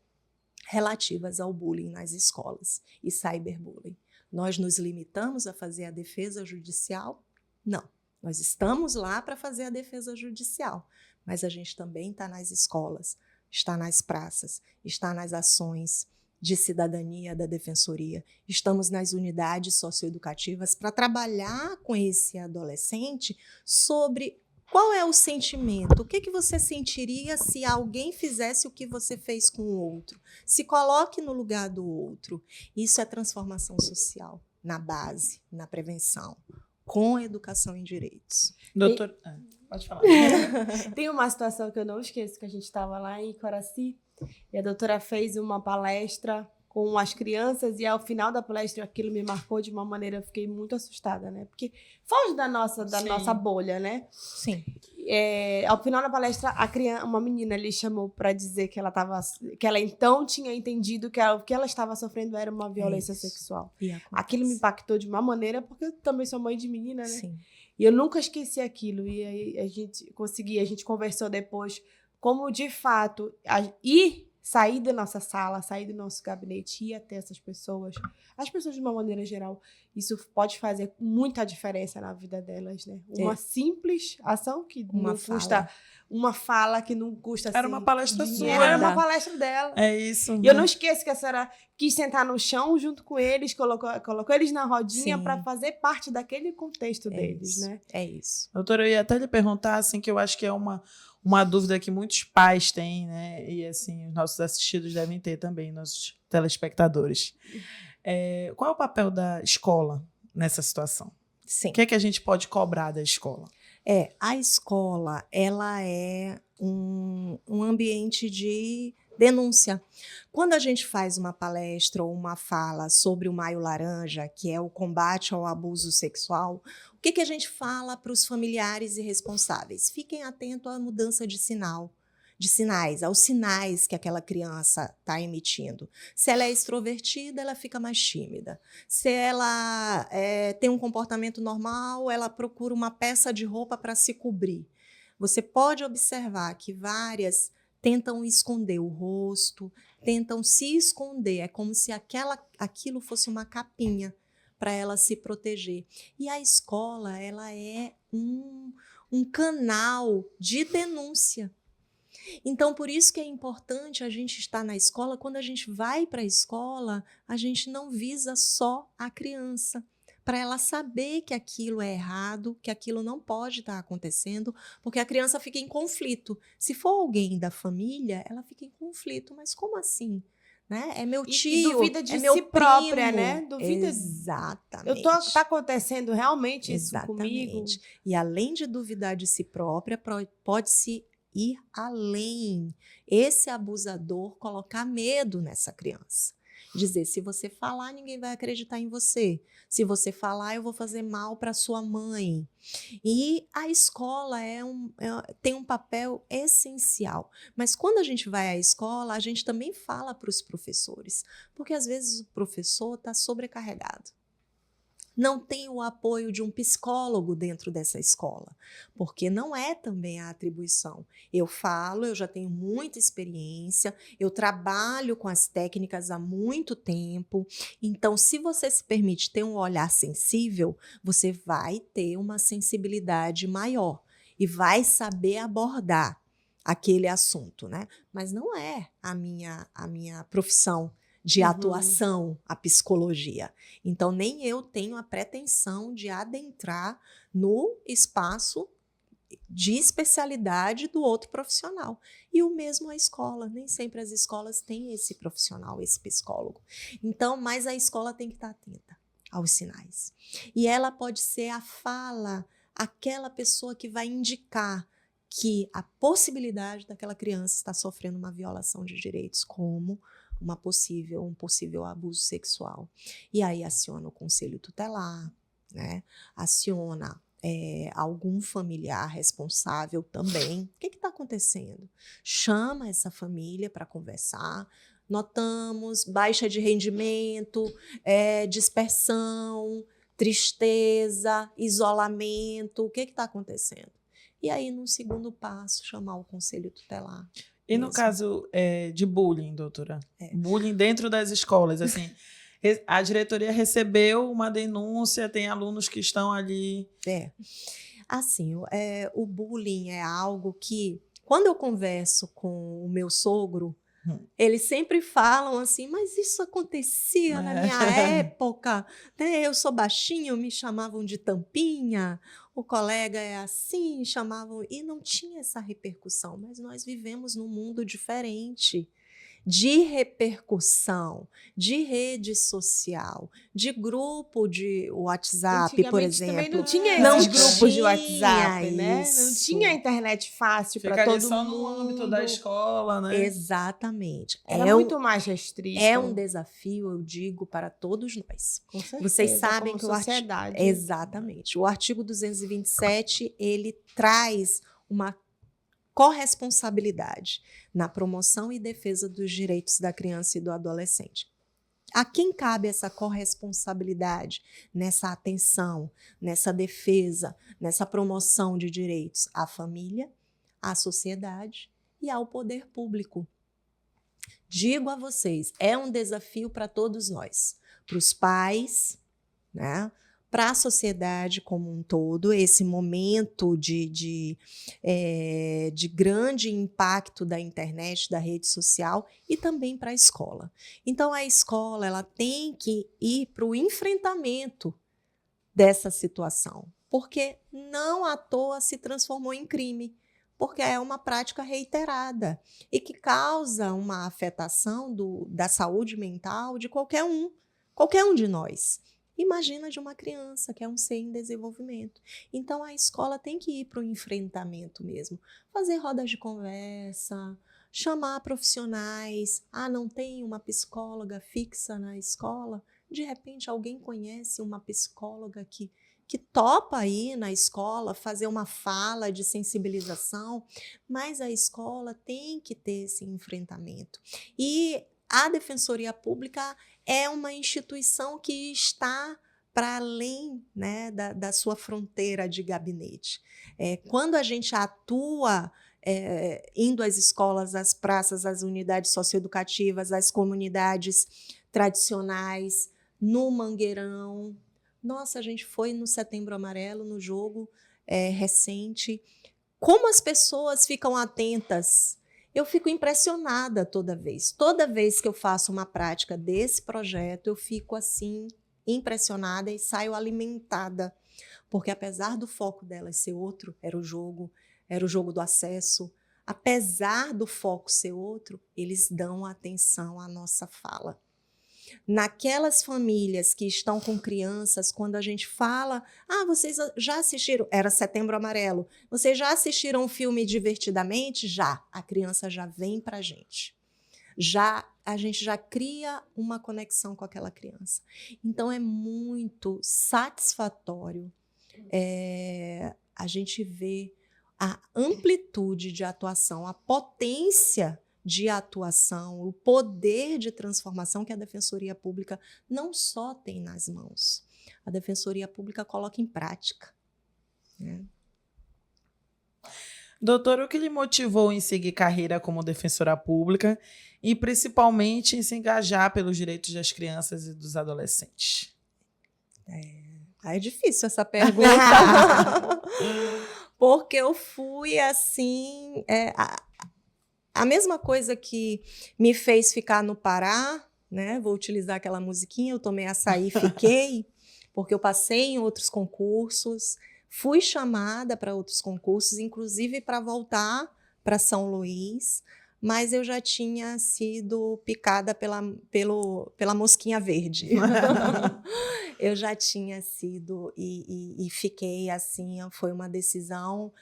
Speaker 3: relativas ao bullying nas escolas e cyberbullying. Nós nos limitamos a fazer a defesa judicial? Não. Nós estamos lá para fazer a defesa judicial, mas a gente também está nas escolas, está nas praças, está nas ações de cidadania da Defensoria. Estamos nas unidades socioeducativas para trabalhar com esse adolescente sobre Qual é o sentimento? O que você sentiria se alguém fizesse o que você fez com o outro? Se coloque no lugar do outro. Isso é transformação social, na base, na prevenção, com educação em direitos.
Speaker 1: Doutor, pode falar.
Speaker 2: Tem uma situação que eu não esqueço, que a gente estava lá em Coraci, e a doutora fez uma palestra com as crianças, e ao final da palestra aquilo me marcou de uma maneira, eu fiquei muito assustada, né? Porque foge da nossa bolha, né?
Speaker 3: Sim.
Speaker 2: Ao final da palestra, uma menina ali chamou para dizer que ela então tinha entendido que o que ela estava sofrendo era uma violência sexual. Aquilo me impactou de uma maneira, porque eu também sou mãe de menina, né?
Speaker 3: Sim.
Speaker 2: E eu nunca esqueci aquilo. E aí a gente conversou depois como, de fato, sair da nossa sala, sair do nosso gabinete, ir até essas pessoas, as pessoas de uma maneira geral, isso pode fazer muita diferença na vida delas, né? Uma simples ação que não custa, uma fala que não custa assim.
Speaker 1: Era uma palestra sua.
Speaker 2: Era uma palestra dela.
Speaker 1: É isso.
Speaker 2: E eu não esqueço que a senhora quis sentar no chão junto com eles, colocou eles na rodinha para fazer parte daquele contexto deles, né?
Speaker 3: É isso.
Speaker 1: Doutora, eu ia até lhe perguntar, assim, que eu acho que é uma dúvida que muitos pais têm, né? E, assim, os nossos assistidos devem ter também, nossos telespectadores. Qual é o papel da escola nessa situação?
Speaker 3: Sim.
Speaker 1: O que é que a gente pode cobrar da escola?
Speaker 3: A escola, ela é um ambiente de denúncia. Quando a gente faz uma palestra ou uma fala sobre o Maio Laranja, que é o combate ao abuso sexual, o que a gente fala para os familiares e responsáveis? Fiquem atentos à mudança de sinais, aos sinais que aquela criança está emitindo. Se ela é extrovertida, ela fica mais tímida. Se ela tem um comportamento normal, ela procura uma peça de roupa para se cobrir. Você pode observar que várias tentam esconder o rosto, tentam se esconder. É como se aquilo fosse uma capinha para ela se proteger. E a escola, ela é um canal de denúncia. Então, por isso que é importante a gente estar na escola. Quando a gente vai para a escola, a gente não visa só a criança, para ela saber que aquilo é errado, que aquilo não pode estar acontecendo, porque a criança fica em conflito. Se for alguém da família, ela fica em conflito. Mas como assim? Né? É meu tio,
Speaker 2: e duvida de
Speaker 3: meu
Speaker 2: si
Speaker 3: primo.
Speaker 2: própria, né? Duvida.
Speaker 3: Exatamente.
Speaker 2: Tá acontecendo realmente isso comigo?
Speaker 3: Exatamente. E além de duvidar de si própria, pode-se ir além. Esse abusador colocar medo nessa criança. Dizer, se você falar, ninguém vai acreditar em você. Se você falar, eu vou fazer mal para sua mãe. E a escola tem um papel essencial. Mas quando a gente vai à escola, a gente também fala para os professores. Porque às vezes o professor está sobrecarregado. Não tem o apoio de um psicólogo dentro dessa escola, porque não é também a atribuição. Eu já tenho muita experiência, eu trabalho com as técnicas há muito tempo, então se você se permite ter um olhar sensível, você vai ter uma sensibilidade maior e vai saber abordar aquele assunto, né? Mas não é a minha profissão de atuação, a psicologia. Então, nem eu tenho a pretensão de adentrar no espaço de especialidade do outro profissional. E o mesmo a escola. Nem sempre as escolas têm esse profissional, esse psicólogo. Então, mas a escola tem que estar atenta aos sinais. E ela pode ser a fala, aquela pessoa que vai indicar que a possibilidade daquela criança estar sofrendo uma violação de direitos, como um possível abuso sexual. E aí aciona o conselho tutelar, né? Aciona algum familiar responsável também. O que está acontecendo? Chama essa família para conversar. Notamos baixa de rendimento, dispersão, tristeza, isolamento. O que está acontecendo? E aí, no segundo passo, chamar o conselho tutelar.
Speaker 1: E no caso de bullying, doutora? Bullying dentro das escolas, assim, a diretoria recebeu uma denúncia, tem alunos que estão ali...
Speaker 3: Assim, o bullying é algo que, quando eu converso com o meu sogro, Eles sempre falam assim, mas isso acontecia na minha época, né? Eu sou baixinho, me chamavam de tampinha, o colega é assim, chamavam... E não tinha essa repercussão, mas nós vivemos num mundo diferente, de repercussão, de rede social, de grupo de WhatsApp, por exemplo.
Speaker 2: Também não tinha
Speaker 3: Não
Speaker 2: esses grupos de
Speaker 3: tinha
Speaker 2: WhatsApp, né? Não
Speaker 3: isso.
Speaker 2: tinha a internet fácil para todo
Speaker 1: só
Speaker 2: mundo.
Speaker 1: no âmbito da escola, né?
Speaker 3: Exatamente.
Speaker 2: Era muito mais restrito.
Speaker 3: É um desafio, eu digo, para todos nós.
Speaker 2: Com certeza,
Speaker 3: Vocês sabem
Speaker 2: como
Speaker 3: que
Speaker 2: sociedade.
Speaker 3: Exatamente. O artigo 227, ele traz uma corresponsabilidade na promoção e defesa dos direitos da criança e do adolescente. A quem cabe essa corresponsabilidade nessa atenção, nessa defesa, nessa promoção de direitos? À família, à sociedade e ao poder público. Digo a vocês, é um desafio para todos nós, para os pais, né? Para a sociedade como um todo, esse momento de grande impacto da internet, da rede social, e também para a escola. Então, a escola ela tem que ir para o enfrentamento dessa situação, porque não à toa se transformou em crime, porque é uma prática reiterada e que causa uma afetação da saúde mental de qualquer um de nós. Imagina de uma criança, que é um ser em desenvolvimento. Então, a escola tem que ir para o enfrentamento mesmo. Fazer rodas de conversa, chamar profissionais. Ah, não tem uma psicóloga fixa na escola? De repente, alguém conhece uma psicóloga que topa ir na escola fazer uma fala de sensibilização, mas a escola tem que ter esse enfrentamento. E a Defensoria Pública é uma instituição que está para além, né, da sua fronteira de gabinete. Quando a gente atua indo às escolas, às praças, às unidades socioeducativas, às comunidades tradicionais, no Mangueirão. Nossa, a gente foi no Setembro Amarelo, no jogo recente. Como as pessoas ficam atentas. Eu fico impressionada toda vez. Toda vez que eu faço uma prática desse projeto, eu fico assim, impressionada e saio alimentada. Porque apesar do foco delas ser outro, era o jogo do acesso, apesar do foco ser outro, eles dão atenção à nossa fala. Naquelas famílias que estão com crianças, quando a gente fala, vocês já assistiram, era Setembro Amarelo, vocês já assistiram o filme Divertidamente? Já, a criança já vem para a gente. A gente já cria uma conexão com aquela criança. Então, é muito satisfatório a gente ver a amplitude de atuação, a potência de atuação, o poder de transformação que a Defensoria Pública não só tem nas mãos, a Defensoria Pública coloca em prática. Né?
Speaker 1: Doutora, o que lhe motivou em seguir carreira como defensora pública e principalmente em se engajar pelos direitos das crianças e dos adolescentes?
Speaker 3: É difícil essa pergunta, porque eu fui assim... A mesma coisa que me fez ficar no Pará, né? Vou utilizar aquela musiquinha, eu tomei açaí e fiquei, porque eu passei em outros concursos, fui chamada para outros concursos, inclusive para voltar para São Luís, mas eu já tinha sido picada pela mosquinha verde. Eu já tinha sido e fiquei assim, foi uma decisão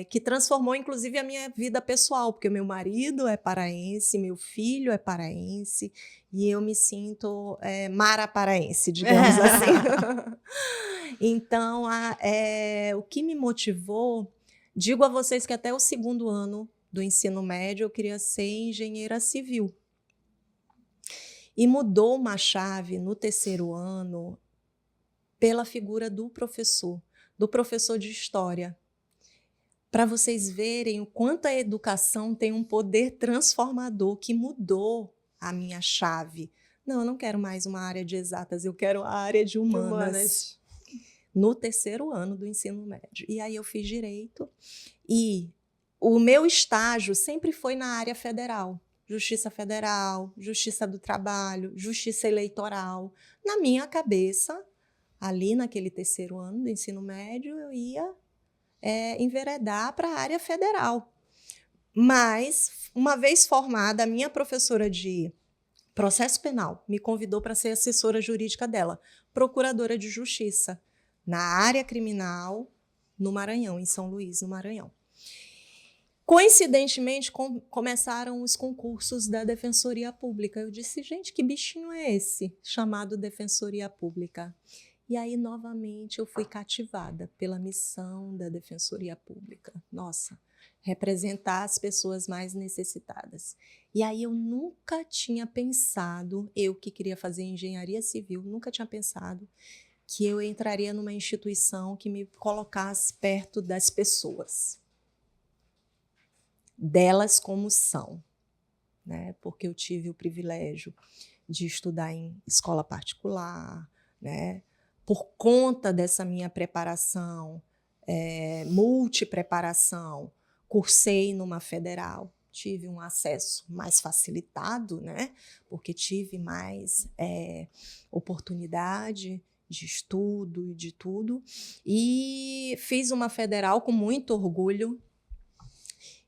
Speaker 3: que transformou inclusive a minha vida pessoal, porque meu marido é paraense, meu filho é paraense e eu me sinto maraparaense, digamos assim. Então, o que me motivou, digo a vocês que até o 2º ano do ensino médio eu queria ser engenheira civil. E mudou uma chave no 3º ano pela figura do professor de história. Para vocês verem o quanto a educação tem um poder transformador que mudou a minha chave. Não, eu não quero mais uma área de exatas, eu quero a área de humanas. No 3º ano do ensino médio. E aí eu fiz direito e o meu estágio sempre foi na área federal. Justiça Federal, Justiça do Trabalho, Justiça Eleitoral. Na minha cabeça, ali naquele terceiro ano do ensino médio, eu ia enveredar para a área federal. Mas, uma vez formada, a minha professora de processo penal me convidou para ser assessora jurídica dela, procuradora de justiça, na área criminal, no Maranhão, em São Luís, no Maranhão. Coincidentemente, começaram os concursos da Defensoria Pública. Eu disse, gente, que bichinho é esse, chamado Defensoria Pública? E aí, novamente, eu fui cativada pela missão da Defensoria Pública. Nossa, representar as pessoas mais necessitadas. E aí eu nunca tinha pensado, eu que queria fazer engenharia civil, nunca tinha pensado que eu entraria numa instituição que me colocasse perto das pessoas. Delas como são, né? Porque eu tive o privilégio de estudar em escola particular, né? Por conta dessa minha preparação, multipreparação, cursei numa federal, tive um acesso mais facilitado, né? Porque tive mais oportunidade de estudo e de tudo. E fiz uma federal com muito orgulho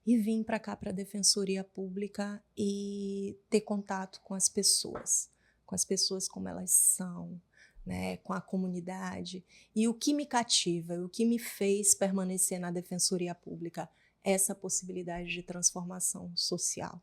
Speaker 3: e vim para cá, para a Defensoria Pública, e ter contato com as pessoas como elas são, né, com a comunidade. E o que me cativa, o que me fez permanecer na Defensoria Pública, essa possibilidade de transformação social.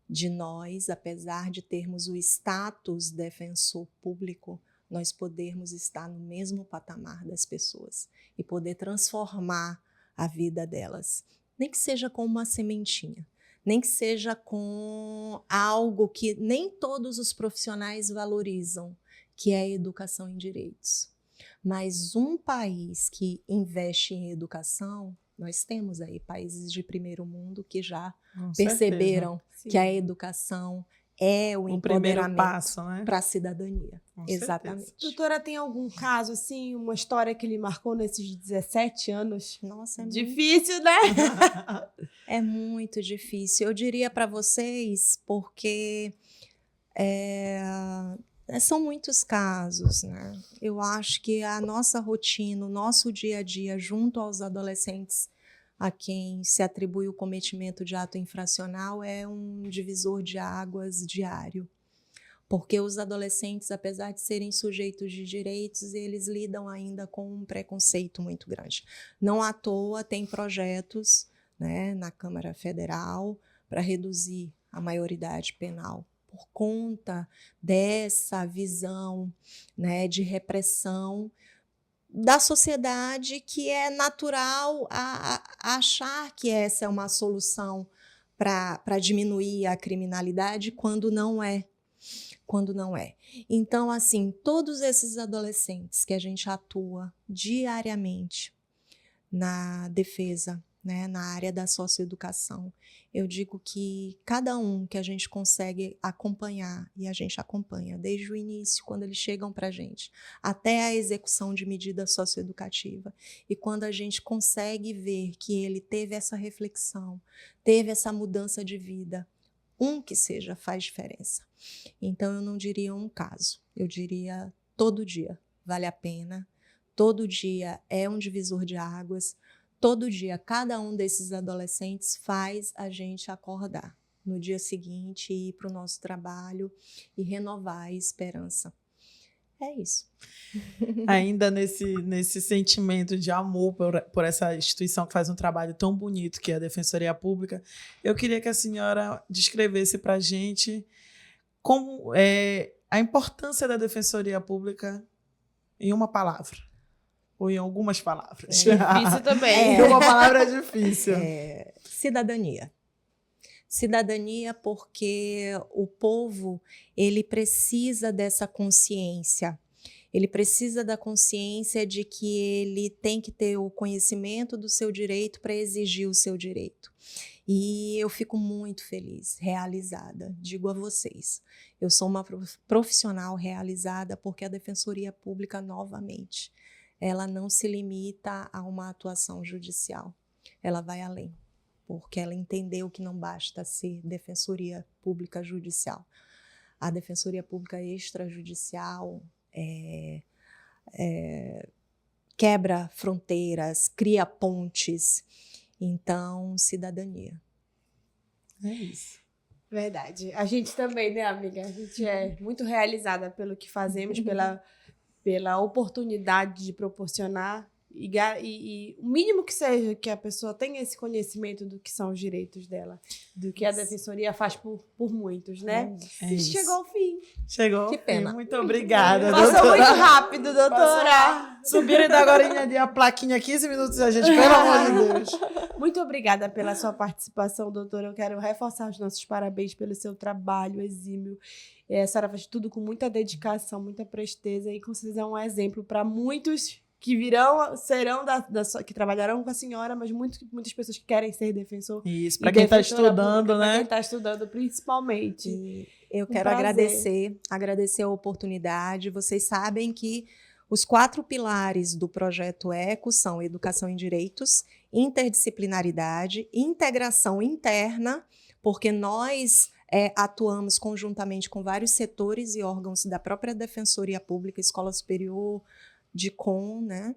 Speaker 3: De nós, apesar de termos o status defensor público, nós podermos estar no mesmo patamar das pessoas e poder transformar a vida delas. Nem que seja com uma sementinha, nem que seja com algo que nem todos os profissionais valorizam, que é a educação em direitos. Mas um país que investe em educação, nós temos aí países de primeiro mundo que já perceberam que a educação é o empoderamento para a cidadania. Exatamente.
Speaker 2: Certeza. Doutora, tem algum caso, assim, uma história que lhe marcou nesses 17 anos?
Speaker 3: Nossa, é
Speaker 2: difícil,
Speaker 3: muito...
Speaker 2: né?
Speaker 3: É muito difícil. Eu diria para vocês, porque são muitos casos, né? Eu acho que a nossa rotina, o nosso dia a dia junto aos adolescentes a quem se atribui o cometimento de ato infracional é um divisor de águas diário. Porque os adolescentes, apesar de serem sujeitos de direitos, eles lidam ainda com um preconceito muito grande. Não à toa tem projetos, né, na Câmara Federal para reduzir a maioridade penal, por conta dessa visão, né, de repressão da sociedade, que é natural a achar que essa é uma solução para diminuir a criminalidade, quando não é. Então, assim, todos esses adolescentes que a gente atua diariamente na defesa, né, na área da socioeducação, eu digo que cada um que a gente consegue acompanhar, e a gente acompanha desde o início, quando eles chegam para a gente, até a execução de medida socioeducativa, e quando a gente consegue ver que ele teve essa reflexão, teve essa mudança de vida, que seja, faz diferença. Então, eu não diria um caso, eu diria todo dia vale a pena, todo dia é um divisor de águas, todo dia cada um desses adolescentes faz a gente acordar no dia seguinte, ir para o nosso trabalho e renovar a esperança. É isso.
Speaker 1: Ainda nesse sentimento de amor por essa instituição que faz um trabalho tão bonito, que é a Defensoria Pública, eu queria que a senhora descrevesse para a gente como a importância da Defensoria Pública em uma palavra, ou em algumas palavras.
Speaker 2: Difícil também.
Speaker 1: Uma palavra é difícil.
Speaker 3: Cidadania. Cidadania, porque o povo, ele precisa dessa consciência. Ele precisa da consciência de que ele tem que ter o conhecimento do seu direito para exigir o seu direito. E eu fico muito feliz, realizada, digo a vocês. Eu sou uma profissional realizada porque a Defensoria Pública, novamente, ela não se limita a uma atuação judicial. Ela vai além. porque ela entendeu que não basta ser Defensoria Pública Judicial. A Defensoria Pública Extrajudicial quebra fronteiras, cria pontes. Então, cidadania.
Speaker 1: É isso.
Speaker 2: Verdade. A gente também, né, amiga? A gente é muito realizada pelo que fazemos, pela oportunidade de proporcionar e o mínimo que seja que a pessoa tenha esse conhecimento do que são os direitos dela, do que a defensoria faz por muitos, né?
Speaker 1: É
Speaker 2: E
Speaker 1: isso.
Speaker 2: chegou ao fim.
Speaker 1: Chegou.
Speaker 3: Que pena.
Speaker 1: Muito obrigada,
Speaker 2: Passou
Speaker 1: doutora.
Speaker 2: muito rápido, doutora.
Speaker 1: Subiram ainda agora a plaquinha 15 minutos, a gente, pelo amor de Deus.
Speaker 2: Muito obrigada pela sua participação, doutora. Eu quero reforçar os nossos parabéns pelo seu trabalho exímio. A senhora faz tudo com muita dedicação, muita presteza e com certeza é um exemplo para muitos que serão que trabalharão com a senhora, mas muitas pessoas que querem ser defensor.
Speaker 1: Isso, para quem está estudando,
Speaker 2: Para
Speaker 1: né?
Speaker 2: quem está estudando, principalmente.
Speaker 3: E eu
Speaker 2: Um
Speaker 3: quero
Speaker 2: prazer.
Speaker 3: agradecer a oportunidade. Vocês sabem que os 4 pilares do projeto ECO são educação em direitos, interdisciplinaridade, integração interna, porque nós atuamos conjuntamente com vários setores e órgãos da própria Defensoria Pública, Escola Superior, DICOM, né?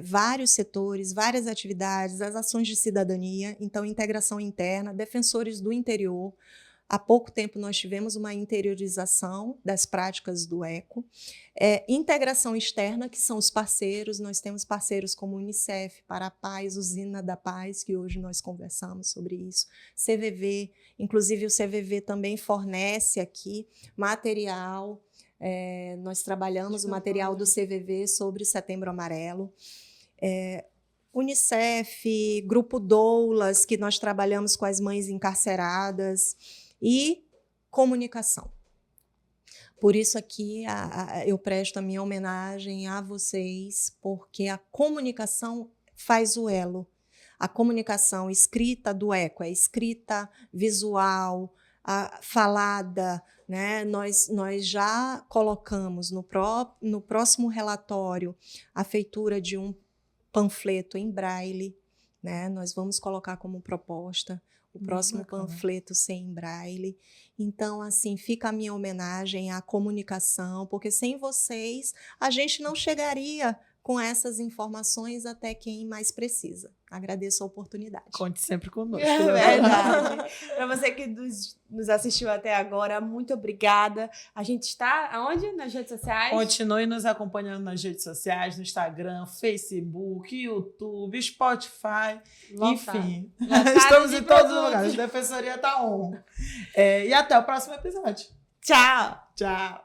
Speaker 3: Vários setores, várias atividades, as ações de cidadania, então integração interna, defensores do interior. Há pouco tempo nós tivemos uma interiorização das práticas do ECO. Integração externa, que são os parceiros, nós temos parceiros como o Unicef, Para a Paz, Usina da Paz, que hoje nós conversamos sobre isso, CVV, inclusive o CVV também fornece aqui material. Nós trabalhamos o material do CVV sobre o Setembro Amarelo. Unicef, Grupo Doulas, que nós trabalhamos com as mães encarceradas, e comunicação. Por isso aqui eu presto a minha homenagem a vocês, porque a comunicação faz o elo. A comunicação escrita do ECO, a escrita visual, a falada, né? Nós já colocamos no próximo relatório a feitura de um panfleto em braille, né? Nós vamos colocar como proposta o próximo panfleto ser em braille. Então, assim, fica a minha homenagem à comunicação, porque sem vocês a gente não chegaria com essas informações até quem mais precisa. Agradeço a oportunidade.
Speaker 1: Conte sempre conosco.
Speaker 2: É verdade. Para você que nos assistiu até agora, muito obrigada. A gente está aonde? Nas redes sociais?
Speaker 1: Continue nos acompanhando nas redes sociais, no Instagram, Facebook, YouTube, Spotify, enfim. Estamos em todos os lugares. A Defensoria está on. E até o próximo episódio.
Speaker 2: Tchau!
Speaker 1: Tchau!